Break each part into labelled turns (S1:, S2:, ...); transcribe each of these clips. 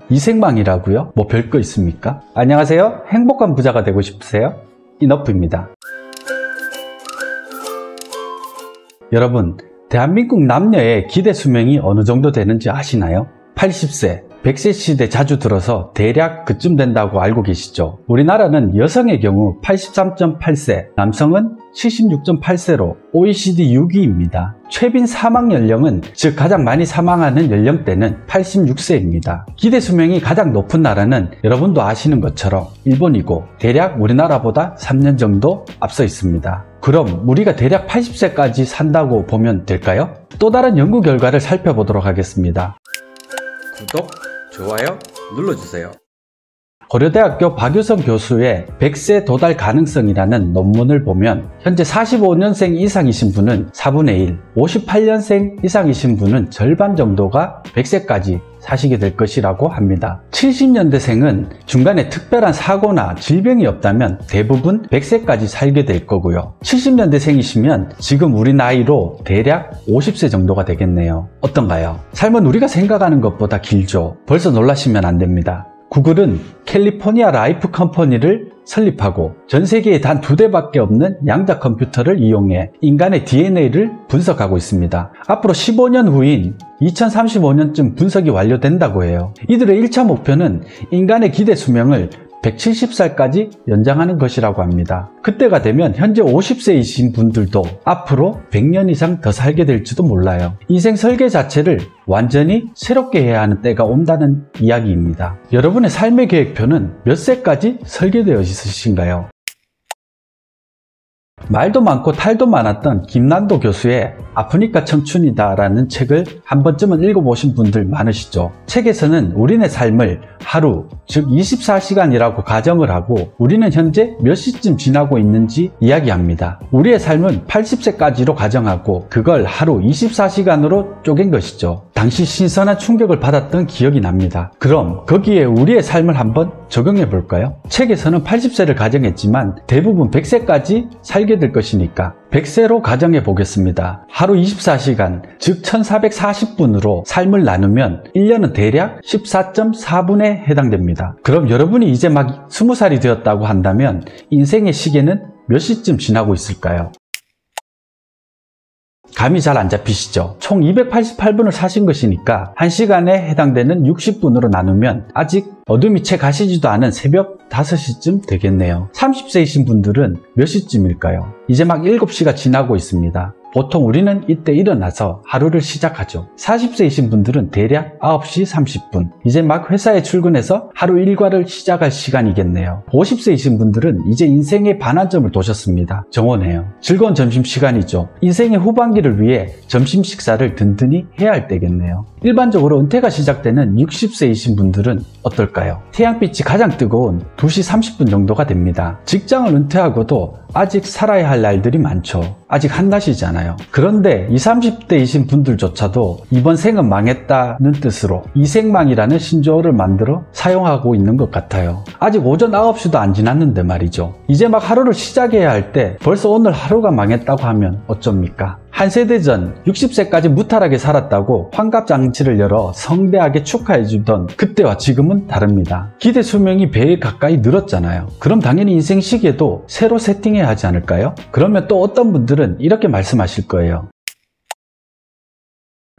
S1: 이생망이라고요? 뭐 별거 있습니까? 안녕하세요. 행복한 부자가 되고 싶으세요? 이너프입니다. 여러분, 대한민국 남녀의 기대 수명이 어느 정도 되는지 아시나요? 80세, 100세 시대 자주 들어서 대략 그쯤 된다고 알고 계시죠? 우리나라는 여성의 경우 83.8세, 남성은 76.8세로 OECD 6위입니다. 최빈 사망 연령은, 즉 가장 많이 사망하는 연령대는 86세입니다. 기대 수명이 가장 높은 나라는 여러분도 아시는 것처럼 일본이고 대략 우리나라보다 3년 정도 앞서 있습니다. 그럼 우리가 대략 80세까지 산다고 보면 될까요? 또 다른 연구 결과를 살펴보도록 하겠습니다. 구독, 좋아요 눌러주세요. 고려대학교 박유성 교수의 100세 도달 가능성이라는 논문을 보면 현재 45년생 이상이신 분은 4분의 1, 58년생 이상이신 분은 절반 정도가 100세까지 사시게 될 것이라고 합니다. 70년대생은 중간에 특별한 사고나 질병이 없다면 대부분 100세까지 살게 될 거고요. 70년대생이시면 지금 우리 나이로 대략 50세 정도가 되겠네요. 어떤가요? 삶은 우리가 생각하는 것보다 길죠. 벌써 놀라시면 안 됩니다. 구글은 캘리포니아 라이프 컴퍼니를 설립하고 전 세계에 단 2대밖에 없는 양자 컴퓨터를 이용해 인간의 DNA를 분석하고 있습니다. 앞으로 15년 후인 2035년쯤 분석이 완료된다고 해요. 이들의 1차 목표는 인간의 기대 수명을 170살까지 연장하는 것이라고 합니다. 그때가 되면 현재 50세이신 분들도 앞으로 100년 이상 더 살게 될지도 몰라요. 인생 설계 자체를 완전히 새롭게 해야 하는 때가 온다는 이야기입니다. 여러분의 삶의 계획표는 몇 세까지 설계되어 있으신가요? 말도 많고 탈도 많았던 김난도 교수의 아프니까 청춘이다 라는 책을 한 번쯤은 읽어보신 분들 많으시죠? 책에서는 우리네 삶을 하루, 즉 24시간이라고 가정을 하고 우리는 현재 몇 시쯤 지나고 있는지 이야기합니다. 우리의 삶은 80세까지로 가정하고 그걸 하루 24시간으로 쪼갠 것이죠. 당시 신선한 충격을 받았던 기억이 납니다. 그럼 거기에 우리의 삶을 한번 적용해 볼까요? 책에서는 80세를 가정했지만 대부분 100세까지 살게 될 것이니까 100세로 가정해 보겠습니다. 하루 24시간, 즉 1440분으로 삶을 나누면 1년은 대략 14.4분에 해당됩니다. 그럼 여러분이 이제 막 20살이 되었다고 한다면 인생의 시계는 몇 시쯤 지나고 있을까요? 감이 잘 안 잡히시죠? 총 288분을 사신 것이니까 1시간에 해당되는 60분으로 나누면 아직 어둠이 채 가시지도 않은 새벽 5시쯤 되겠네요. 30세이신 분들은 몇 시쯤일까요? 이제 막 7시가 지나고 있습니다. 보통 우리는 이때 일어나서 하루를 시작하죠. 40세이신 분들은 대략 9시 30분. 이제 막 회사에 출근해서 하루 일과를 시작할 시간이겠네요. 50세이신 분들은 이제 인생의 반환점을 도셨습니다. 정원해요. 즐거운 점심시간이죠. 인생의 후반기를 위해 점심 식사를 든든히 해야 할 때겠네요. 일반적으로 은퇴가 시작되는 60세이신 분들은 어떨까요? 태양빛이 가장 뜨거운 2시 30분 정도가 됩니다. 직장을 은퇴하고도 아직 살아야 할 날들이 많죠. 아직 한낮이잖아요. 그런데 20, 30대이신 분들조차도 이번 생은 망했다는 뜻으로 이생망이라는 신조어를 만들어 사용하고 있는 것 같아요. 아직 오전 9시도 안 지났는데 말이죠. 이제 막 하루를 시작해야 할 때 벌써 오늘 하루가 망했다고 하면 어쩝니까? 한 세대 전 60세까지 무탈하게 살았다고 환갑잔치를 열어 성대하게 축하해주던 그때와 지금은 다릅니다. 기대 수명이 배에 가까이 늘었잖아요. 그럼 당연히 인생 시계도 새로 세팅해야 하지 않을까요? 그러면 또 어떤 분들은 이렇게 말씀하실 거예요.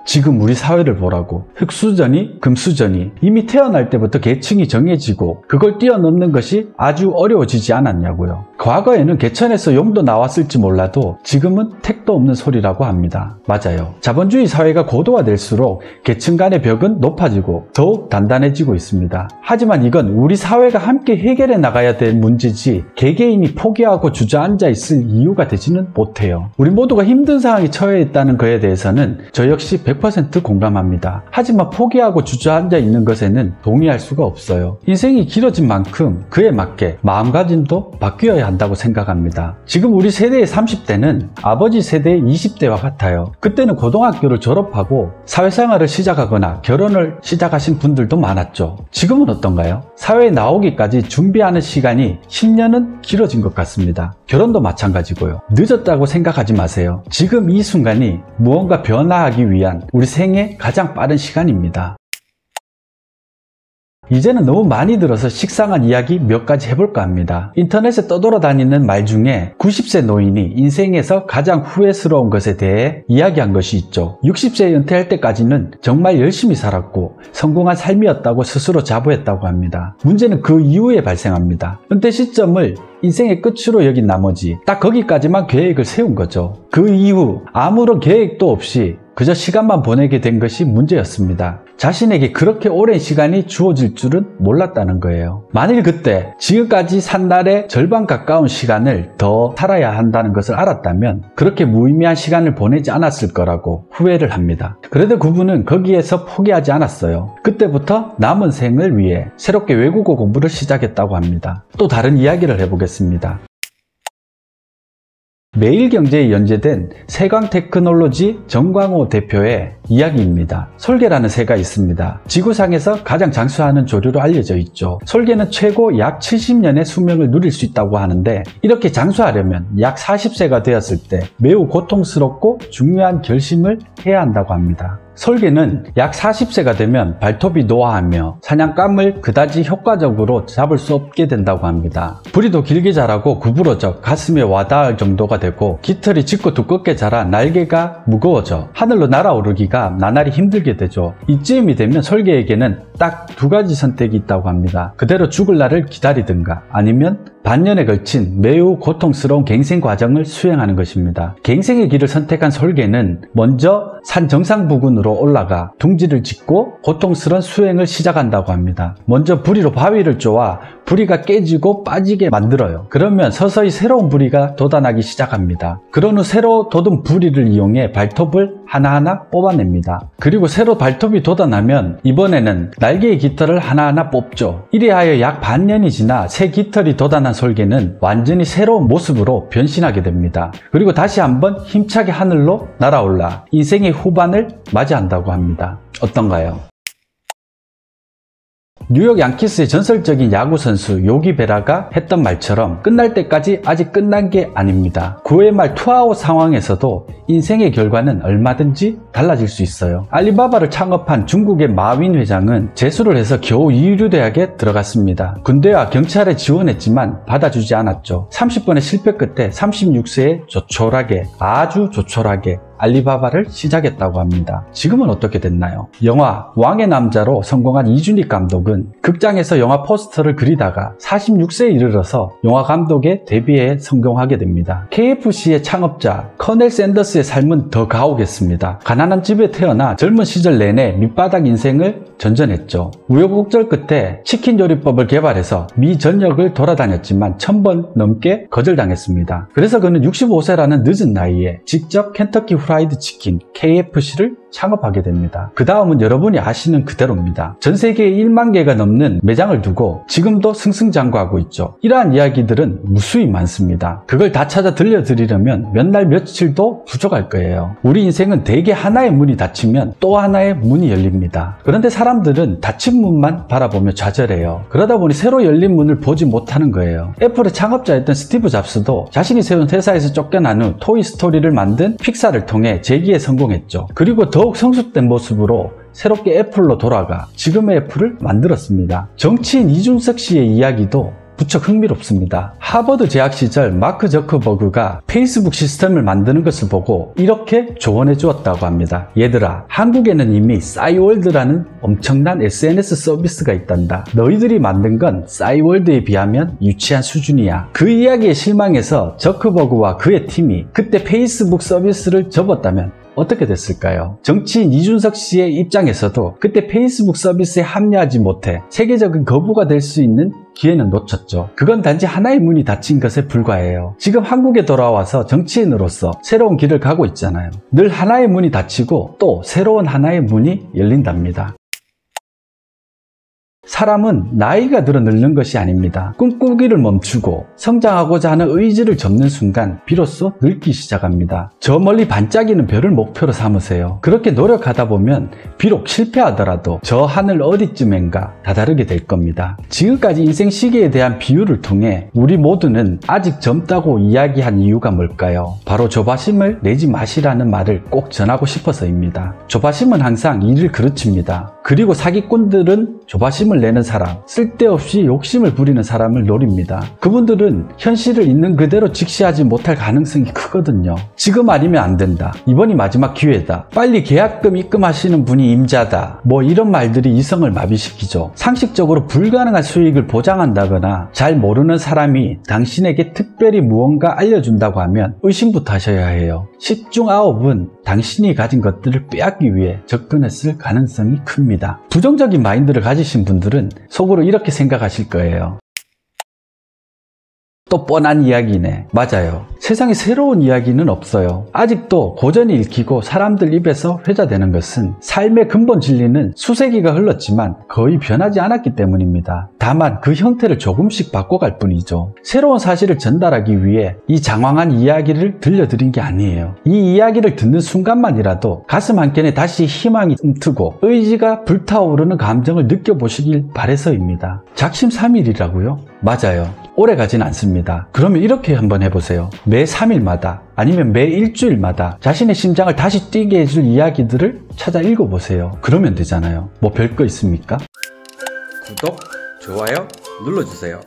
S1: 지금 우리 사회를 보라고. 흑수저니 금수저니 이미 태어날 때부터 계층이 정해지고 그걸 뛰어넘는 것이 아주 어려워지지 않았냐고요. 과거에는 개천에서 용도 나왔을지 몰라도 지금은 택도 없는 소리라고 합니다. 맞아요. 자본주의 사회가 고도화될수록 계층 간의 벽은 높아지고 더욱 단단해지고 있습니다. 하지만 이건 우리 사회가 함께 해결해 나가야 될 문제지 개개인이 포기하고 주저앉아 있을 이유가 되지는 못해요. 우리 모두가 힘든 상황에 처해 있다는 것에 대해서는 저 역시 100% 공감합니다. 하지만 포기하고 주저앉아 있는 것에는 동의할 수가 없어요. 인생이 길어진 만큼 그에 맞게 마음가짐도 바뀌어야 한다고 생각합니다. 지금 우리 세대의 30대는 아버지 세대의 20대와 같아요. 그때는 고등학교를 졸업하고 사회생활을 시작하거나 결혼을 시작하신 분들도 많았죠. 지금은 어떤가요? 사회에 나오기까지 준비하는 시간이 10년은 길어진 것 같습니다. 결혼도 마찬가지고요. 늦었다고 생각하지 마세요. 지금 이 순간이 무언가 변화하기 위한 우리 생의 가장 빠른 시간입니다. 이제는 너무 많이 들어서 식상한 이야기 몇 가지 해볼까 합니다. 인터넷에 떠돌아다니는 말 중에 90세 노인이 인생에서 가장 후회스러운 것에 대해 이야기한 것이 있죠. 60세에 은퇴할 때까지는 정말 열심히 살았고 성공한 삶이었다고 스스로 자부했다고 합니다. 문제는 그 이후에 발생합니다. 은퇴 시점을 인생의 끝으로 여긴 나머지 딱 거기까지만 계획을 세운 거죠. 그 이후 아무런 계획도 없이 그저 시간만 보내게 된 것이 문제였습니다. 자신에게 그렇게 오랜 시간이 주어질 줄은 몰랐다는 거예요. 만일 그때 지금까지 산 날의 절반 가까운 시간을 더 살아야 한다는 것을 알았다면 그렇게 무의미한 시간을 보내지 않았을 거라고 후회를 합니다. 그래도 그분은 거기에서 포기하지 않았어요. 그때부터 남은 생을 위해 새롭게 외국어 공부를 시작했다고 합니다. 또 다른 이야기를 해보겠습니다. 매일경제에 연재된 세광테크놀로지 정광호 대표의 이야기입니다. 솔개라는 새가 있습니다. 지구상에서 가장 장수하는 조류로 알려져 있죠. 솔개는 최고 약 70년의 수명을 누릴 수 있다고 하는데 이렇게 장수하려면 약 40세가 되었을 때 매우 고통스럽고 중요한 결심을 해야 한다고 합니다. 솔개는 약 40세가 되면 발톱이 노화하며 사냥감을 그다지 효과적으로 잡을 수 없게 된다고 합니다. 부리도 길게 자라고 구부러져 가슴에 와닿을 정도가 되고 깃털이 짙고 두껍게 자라 날개가 무거워져 하늘로 날아오르기가 나날이 힘들게 되죠. 이쯤이 되면 솔개에게는 딱 두 가지 선택이 있다고 합니다. 그대로 죽을 날을 기다리든가 아니면 반년에 걸친 매우 고통스러운 갱생 과정을 수행하는 것입니다. 갱생의 길을 선택한 솔개는 먼저 산 정상 부근으로 올라가 둥지를 짓고 고통스러운 수행을 시작한다고 합니다. 먼저 부리로 바위를 쪼아 부리가 깨지고 빠지게 만들어요. 그러면 서서히 새로운 부리가 돋아나기 시작합니다. 그런 후 새로 돋은 부리를 이용해 발톱을 하나하나 뽑아냅니다. 그리고 새로 발톱이 돋아나면 이번에는 날개의 깃털을 하나하나 뽑죠. 이리하여 약 반년이 지나 새 깃털이 돋아난 솔개는 완전히 새로운 모습으로 변신하게 됩니다. 그리고 다시 한번 힘차게 하늘로 날아올라 인생의 후반을 맞이한다고 합니다. 어떤가요? 뉴욕 양키스의 전설적인 야구선수 요기 베라가 했던 말처럼 끝날 때까지 아직 끝난 게 아닙니다. 9회 말 투아웃 상황에서도 인생의 결과는 얼마든지 달라질 수 있어요. 알리바바를 창업한 중국의 마윈 회장은 재수를 해서 겨우 이류대학에 들어갔습니다. 군대와 경찰에 지원했지만 받아주지 않았죠. 30번의 실패 끝에 36세에 조촐하게 아주 조촐하게 알리바바를 시작했다고 합니다. 지금은 어떻게 됐나요? 영화 왕의 남자로 성공한 이준익 감독은 극장에서 영화 포스터를 그리다가 46세에 이르러서 영화 감독에 데뷔해 성공하게 됩니다. KFC의 창업자 커넬 샌더스의 삶은 더 가오겠습니다. 가난한 집에 태어나 젊은 시절 내내 밑바닥 인생을 전전했죠. 우여곡절 끝에 치킨 조리법을 개발해서 미 전역을 돌아다녔지만 1000번 넘게 거절당했습니다. 그래서 그는 65세라는 늦은 나이에 직접 켄터키 프라이드 치킨 KFC를 창업하게 됩니다. 그 다음은 여러분이 아시는 그대로입니다. 전 세계에 1만 개가 넘는 매장을 두고 지금도 승승장구하고 있죠. 이러한 이야기들은 무수히 많습니다. 그걸 다 찾아 들려드리려면 몇 날 며칠도 부족할 거예요. 우리 인생은 대개 하나의 문이 닫히면 또 하나의 문이 열립니다. 그런데 사람들은 닫힌 문만 바라보며 좌절해요. 그러다 보니 새로 열린 문을 보지 못하는 거예요. 애플의 창업자였던 스티브 잡스도 자신이 세운 회사에서 쫓겨난 후 토이스토리를 만든 픽사를 통해 재기에 성공했죠. 그리고 더욱 성숙된 모습으로 새롭게 애플로 돌아가 지금의 애플을 만들었습니다. 정치인 이준석 씨의 이야기도 무척 흥미롭습니다. 하버드 재학 시절 마크 저커버그가 페이스북 시스템을 만드는 것을 보고 이렇게 조언해 주었다고 합니다. 얘들아, 한국에는 이미 싸이월드라는 엄청난 SNS 서비스가 있단다. 너희들이 만든 건 싸이월드에 비하면 유치한 수준이야. 그 이야기에 실망해서 저커버그와 그의 팀이 그때 페이스북 서비스를 접었다면 어떻게 됐을까요? 정치인 이준석 씨의 입장에서도 그때 페이스북 서비스에 합류하지 못해 세계적인 거부가 될 수 있는 기회는 놓쳤죠. 그건 단지 하나의 문이 닫힌 것에 불과해요. 지금 한국에 돌아와서 정치인으로서 새로운 길을 가고 있잖아요. 늘 하나의 문이 닫히고 또 새로운 하나의 문이 열린답니다. 사람은 나이가 들어 늙는 것이 아닙니다. 꿈꾸기를 멈추고 성장하고자 하는 의지를 접는 순간 비로소 늙기 시작합니다. 저 멀리 반짝이는 별을 목표로 삼으세요. 그렇게 노력하다 보면 비록 실패하더라도 저 하늘 어디쯤엔가 다다르게 될 겁니다. 지금까지 인생 시기에 대한 비유를 통해 우리 모두는 아직 젊다고 이야기한 이유가 뭘까요? 바로 조바심을 내지 마시라는 말을 꼭 전하고 싶어서입니다. 조바심은 항상 일을 그르칩니다. 그리고 사기꾼들은 조바심을 내는 사람, 쓸데없이 욕심을 부리는 사람을 노립니다. 그분들은 현실을 있는 그대로 직시하지 못할 가능성이 크거든요. 지금 아니면 안 된다. 이번이 마지막 기회다. 빨리 계약금 입금하시는 분이 임자다. 뭐 이런 말들이 이성을 마비시키죠. 상식적으로 불가능한 수익을 보장한다거나 잘 모르는 사람이 당신에게 특별히 무언가 알려준다고 하면 의심부터 하셔야 해요. 10 중 9은 당신이 가진 것들을 빼앗기 위해 접근했을 가능성이 큽니다. 부정적인 마인드를 가지신 분들은 속으로 이렇게 생각하실 거예요. 또 뻔한 이야기네. 맞아요. 세상에 새로운 이야기는 없어요. 아직도 고전이 읽히고 사람들 입에서 회자되는 것은 삶의 근본 진리는 수세기가 흘렀지만 거의 변하지 않았기 때문입니다. 다만 그 형태를 조금씩 바꿔갈 뿐이죠. 새로운 사실을 전달하기 위해 이 장황한 이야기를 들려드린 게 아니에요. 이 이야기를 듣는 순간만이라도 가슴 한켠에 다시 희망이 움트고 의지가 불타오르는 감정을 느껴보시길 바래서입니다. 작심삼일이라고요? 맞아요. 오래 가진 않습니다. 그러면 이렇게 한번 해보세요. 매 3일마다 아니면 매 일주일마다 자신의 심장을 다시 뛰게 해줄 이야기들을 찾아 읽어보세요. 그러면 되잖아요. 뭐 별거 있습니까? 구독, 좋아요 눌러주세요.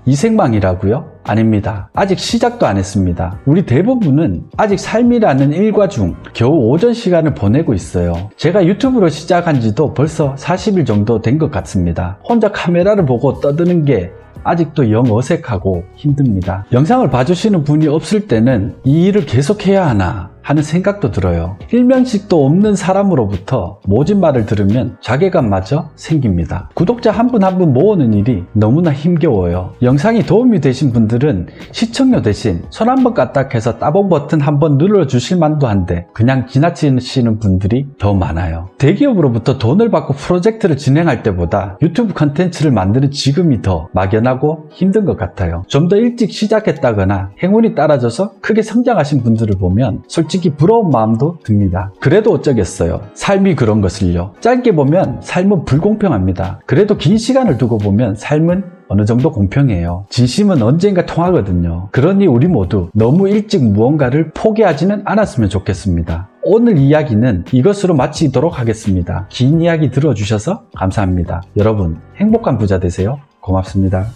S1: 이생망이라고요? 아닙니다. 아직 시작도 안 했습니다. 우리 대부분은 아직 삶이라는 일과 중 겨우 오전 시간을 보내고 있어요. 제가 유튜브로 시작한 지도 벌써 40일 정도 된 것 같습니다. 혼자 카메라를 보고 떠드는 게 아직도 영 어색하고 힘듭니다. 영상을 봐주시는 분이 없을 때는 이 일을 계속해야 하나 하는 생각도 들어요. 일면식도 없는 사람으로부터 모진 말을 들으면 자괴감마저 생깁니다. 구독자 한 분 한 분 모으는 일이 너무나 힘겨워요. 영상이 도움이 되신 분들은 시청료 대신 손 한번 까딱해서 따봉 버튼 한번 눌러주실 만도 한데 그냥 지나치시는 분들이 더 많아요. 대기업으로부터 돈을 받고 프로젝트를 진행할 때보다 유튜브 컨텐츠를 만드는 지금이 더 막연하고 힘든 것 같아요. 좀 더 일찍 시작했다거나 행운이 따라줘서 크게 성장하신 분들을 보면 솔직히 부러운 마음도 듭니다. 그래도 어쩌겠어요. 삶이 그런 것을요. 짧게 보면 삶은 불공평합니다. 그래도 긴 시간을 두고 보면 삶은 어느 정도 공평해요. 진심은 언젠가 통하거든요. 그러니 우리 모두 너무 일찍 무언가를 포기하지는 않았으면 좋겠습니다. 오늘 이야기는 이것으로 마치도록 하겠습니다. 긴 이야기 들어주셔서 감사합니다. 여러분 행복한 부자 되세요. 고맙습니다.